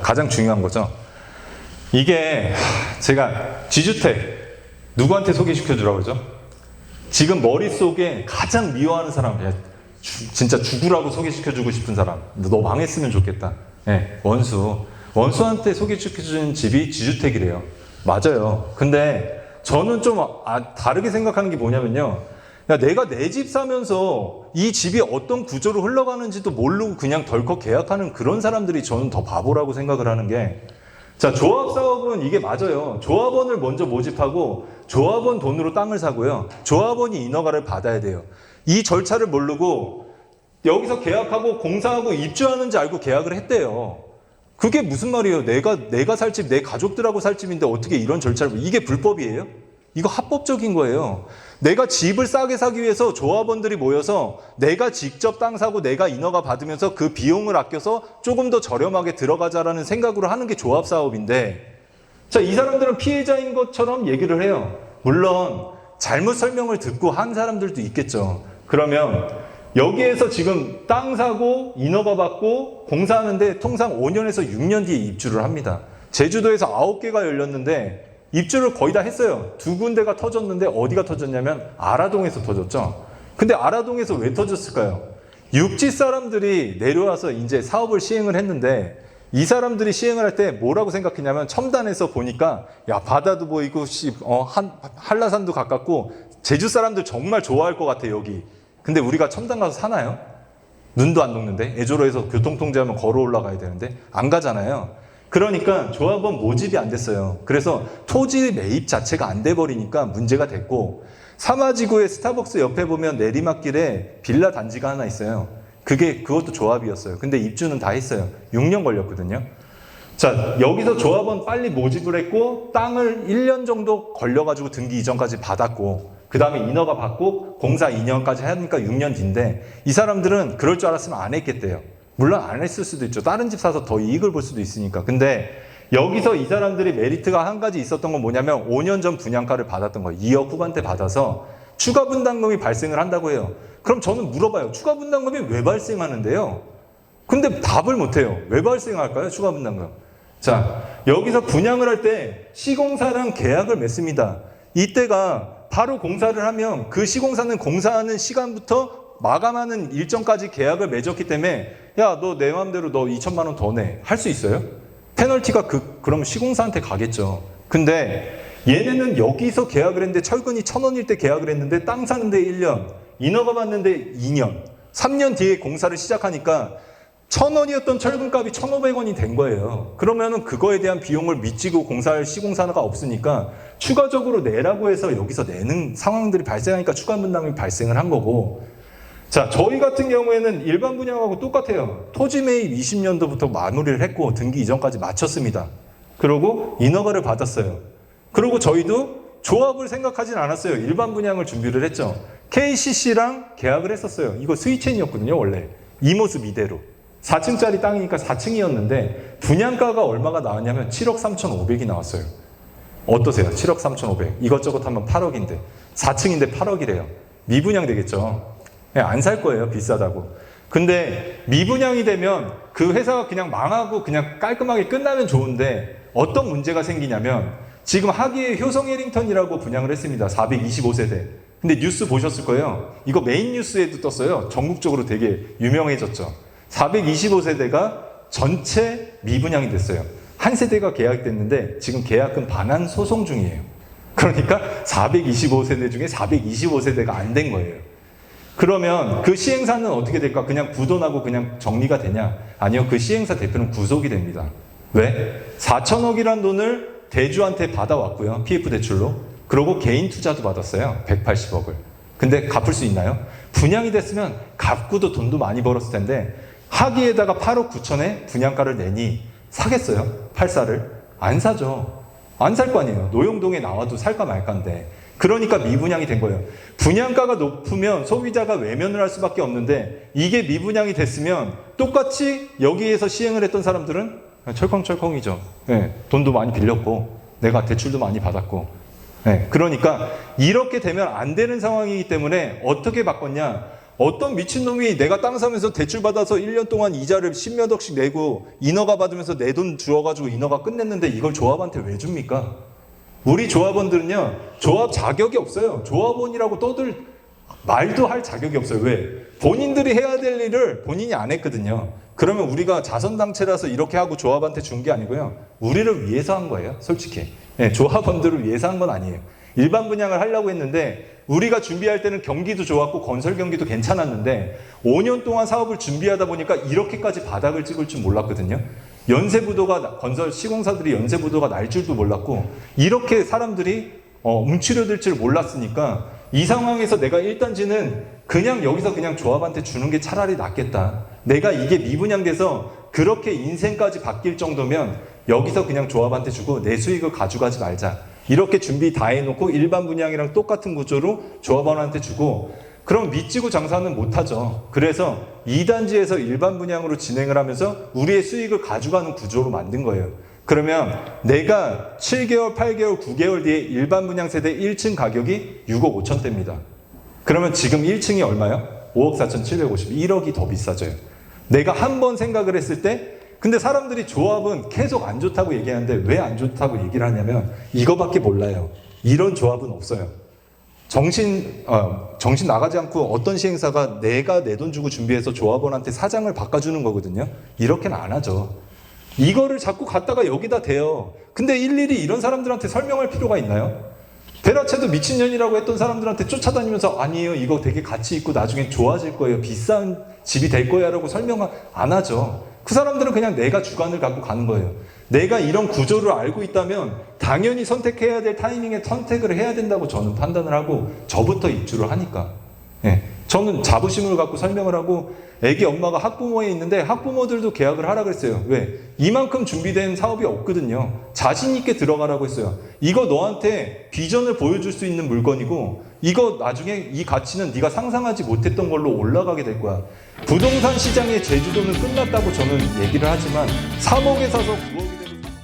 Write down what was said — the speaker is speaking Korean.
가장 중요한 거죠. 이게 제가 지주택 누구한테 소개시켜 주라고 그러죠? 지금 머릿속에 가장 미워하는 사람, 진짜 죽으라고 소개시켜 주고 싶은 사람, 너 망했으면 좋겠다. 네, 원수한테 소개시켜 주는 집이 지주택이래요. 맞아요. 근데 저는 좀 다르게 생각하는 게 뭐냐면요. 야, 내가 내 집 사면서 이 집이 어떤 구조로 흘러가는지도 모르고 그냥 덜컥 계약하는 그런 사람들이 저는 더 바보라고 생각을 하는 게, 자, 조합사업은 이게 맞아요. 조합원을 먼저 모집하고 조합원 돈으로 땅을 사고요. 조합원이 인허가를 받아야 돼요. 이 절차를 모르고 여기서 계약하고 공사하고 입주하는지 알고 계약을 했대요. 그게 무슨 말이에요? 내가 살 집, 내 가족들하고 살 집인데 어떻게 이런 절차를, 이게 불법이에요? 이거 합법적인 거예요. 내가 집을 싸게 사기 위해서 조합원들이 모여서 내가 직접 땅 사고 내가 인허가 받으면서 그 비용을 아껴서 조금 더 저렴하게 들어가자라는 생각으로 하는 게 조합 사업인데, 자, 이 사람들은 피해자인 것처럼 얘기를 해요. 물론 잘못 설명을 듣고 한 사람들도 있겠죠. 그러면 여기에서 지금 땅 사고 인허가 받고 공사하는데 통상 5년에서 6년 뒤에 입주를 합니다. 제주도에서 9개가 열렸는데 입주를 거의 다 했어요. 2군데가 터졌는데 어디가 터졌냐면 아라동에서 터졌죠. 근데 아라동에서 왜 터졌을까요? 육지 사람들이 내려와서 이제 사업을 시행을 했는데, 이 사람들이 시행을 할 때 뭐라고 생각했냐면, 첨단에서 보니까 야, 바다도 보이고 한라산도 가깝고 제주 사람들 정말 좋아할 것 같아 여기. 근데 우리가 첨단 가서 사나요? 눈도 안 녹는데, 애조로에서 교통통제하면 걸어 올라가야 되는데 안 가잖아요. 그러니까 조합원 모집이 안 됐어요. 그래서 토지 매입 자체가 안 돼 버리니까 문제가 됐고, 사마지구의 스타벅스 옆에 보면 내리막길에 빌라 단지가 하나 있어요. 그것도 조합이었어요. 근데 입주는 다 했어요. 6년 걸렸거든요. 자, 여기서 조합원 빨리 모집을 했고 땅을 1년 정도 걸려가지고 등기 이전까지 받았고, 그 다음에 인허가 받고 공사 2년까지 하니까 6년 뒤인데, 이 사람들은 그럴 줄 알았으면 안 했겠대요. 물론 안 했을 수도 있죠. 다른 집 사서 더 이익을 볼 수도 있으니까. 근데 여기서 이 사람들이 메리트가 한 가지 있었던 건 뭐냐면, 5년 전 분양가를 받았던 거예요. 2억 후반대 받아서 추가 분담금이 발생을 한다고 해요. 그럼 저는 물어봐요. 추가 분담금이 왜 발생하는데요? 근데 답을 못해요. 왜 발생할까요? 추가 분담금. 자, 여기서 분양을 할 때 시공사랑 계약을 맺습니다. 이때가 바로 공사를 하면 그 시공사는 공사하는 시간부터 마감하는 일정까지 계약을 맺었기 때문에, 야, 너 내 마음대로 너 2천만 원 더 내. 할 수 있어요? 페널티가 그럼 시공사한테 가겠죠. 근데 얘네는 여기서 계약을 했는데, 철근이 1,000원일 때 계약을 했는데 땅 사는데 1년, 인허가 받는데 2년, 3년 뒤에 공사를 시작하니까 1,000원이었던 철근값이 1,500원이 된 거예요. 그러면은 그거에 대한 비용을 미치고 공사할 시공사가 없으니까 추가적으로 내라고 해서 여기서 내는 상황들이 발생하니까 추가 분담이 발생을 한 거고, 자, 저희 같은 경우에는 일반 분양하고 똑같아요. 토지 매입 20년도부터 마무리를 했고 등기 이전까지 마쳤습니다. 그리고 인허가를 받았어요. 그리고 저희도 조합을 생각하진 않았어요. 일반 분양을 준비를 했죠. KCC랑 계약을 했었어요. 이거 스위첸이었거든요, 원래. 이 모습 이대로. 4층짜리 땅이니까 4층이었는데 분양가가 얼마가 나왔냐면 7억 3,500이 나왔어요. 어떠세요? 7억 3,500. 이것저것 하면 8억인데 4층인데 8억이래요. 미분양 되겠죠. 안 살 거예요, 비싸다고. 근데 미분양이 되면 그 회사가 그냥 망하고 그냥 깔끔하게 끝나면 좋은데, 어떤 문제가 생기냐면, 지금 하기에 효성 해링턴이라고 분양을 했습니다. 425세대. 근데 뉴스 보셨을 거예요. 이거 메인 뉴스에도 떴어요. 전국적으로 되게 유명해졌죠. 425세대가 전체 미분양이 됐어요. 한 세대가 계약됐는데 지금 계약금 반환 소송 중이에요. 그러니까 425세대 중에 425세대가 안 된 거예요. 그러면 그 시행사는 어떻게 될까? 그냥 부도나고 그냥 정리가 되냐? 아니요. 그 시행사 대표는 구속이 됩니다. 왜? 4천억이란 돈을 대주한테 받아왔고요. PF 대출로. 그리고 개인 투자도 받았어요. 180억을. 근데 갚을 수 있나요? 분양이 됐으면 갚고도 돈도 많이 벌었을 텐데, 하기에다가 8억 9천에 분양가를 내니 사겠어요? 8사를? 안 사죠. 안 살 거 아니에요. 노영동에 나와도 살까 말까인데. 그러니까 미분양이 된 거예요. 분양가가 높으면 소비자가 외면을 할 수밖에 없는데, 이게 미분양이 됐으면 똑같이 여기에서 시행을 했던 사람들은 철컹철컹이죠. 네, 돈도 많이 빌렸고 내가 대출도 많이 받았고. 네, 그러니까 이렇게 되면 안 되는 상황이기 때문에 어떻게 바꿨냐? 어떤 미친놈이 내가 땅 사면서 대출 받아서 1년 동안 이자를 10몇 억씩 내고 인허가 받으면서 내 돈 주어가지고 인허가 끝냈는데 이걸 조합원한테 왜 줍니까? 우리 조합원들은요, 조합 자격이 없어요. 조합원이라고 떠들 말도 할 자격이 없어요. 왜? 본인들이 해야 될 일을 본인이 안 했거든요. 그러면 우리가 자선당체라서 이렇게 하고 조합한테 준 게 아니고요. 우리를 위해서 한 거예요. 솔직히. 네, 조합원들을 위해서 한 건 아니에요. 일반 분양을 하려고 했는데 우리가 준비할 때는 경기도 좋았고 건설 경기도 괜찮았는데 5년 동안 사업을 준비하다 보니까 이렇게까지 바닥을 찍을 줄 몰랐거든요. 연쇄부도가 건설 시공사들이 연쇄부도가 날 줄도 몰랐고 이렇게 사람들이 움츠려들 줄 몰랐으니까 이 상황에서 내가 1단지는 그냥 여기서 그냥 조합한테 주는 게 차라리 낫겠다. 내가 이게 미분양돼서 그렇게 인생까지 바뀔 정도면 여기서 그냥 조합한테 주고 내 수익을 가져가지 말자. 이렇게 준비 다 해놓고 일반 분양이랑 똑같은 구조로 조합원한테 주고 그럼 믿지고 장사는 못하죠. 그래서 2단지에서 일반 분양으로 진행을 하면서 우리의 수익을 가져가는 구조로 만든 거예요. 그러면 내가 7개월, 8개월, 9개월 뒤에 일반 분양 세대 1층 가격이 6억 5천대입니다. 그러면 지금 1층이 얼마요? 5억 4,750, 1억이 더 비싸져요. 내가 한 번 생각을 했을 때 근데 사람들이 조합은 계속 안 좋다고 얘기하는데 왜 안 좋다고 얘기를 하냐면 이거밖에 몰라요. 이런 조합은 없어요. 정신 나가지 않고 어떤 시행사가 내가 내 돈 주고 준비해서 조합원한테 사장을 바꿔주는 거거든요. 이렇게는 안 하죠. 이거를 자꾸 갖다가 여기다 대요. 근데 일일이 이런 사람들한테 설명할 필요가 있나요? 베라체도 미친년이라고 했던 사람들한테 쫓아다니면서 아니에요. 이거 되게 가치 있고 나중에 좋아질 거예요. 비싼 집이 될 거야 라고 설명 안 하죠. 그 사람들은 그냥 내가 주관을 갖고 가는 거예요. 내가 이런 구조를 알고 있다면 당연히 선택해야 될 타이밍에 선택을 해야 된다고 저는 판단을 하고 저부터 입주를 하니까. 예. 저는 자부심을 갖고 설명을 하고 애기 엄마가 학부모에 있는데 학부모들도 계약을 하라 그랬어요. 왜? 이만큼 준비된 사업이 없거든요. 자신 있게 들어가라고 했어요. 이거 너한테 비전을 보여줄 수 있는 물건이고 이거 나중에 이 가치는 네가 상상하지 못했던 걸로 올라가게 될 거야. 부동산 시장의 제주도는 끝났다고 저는 얘기를 하지만 3억에 사서 9억이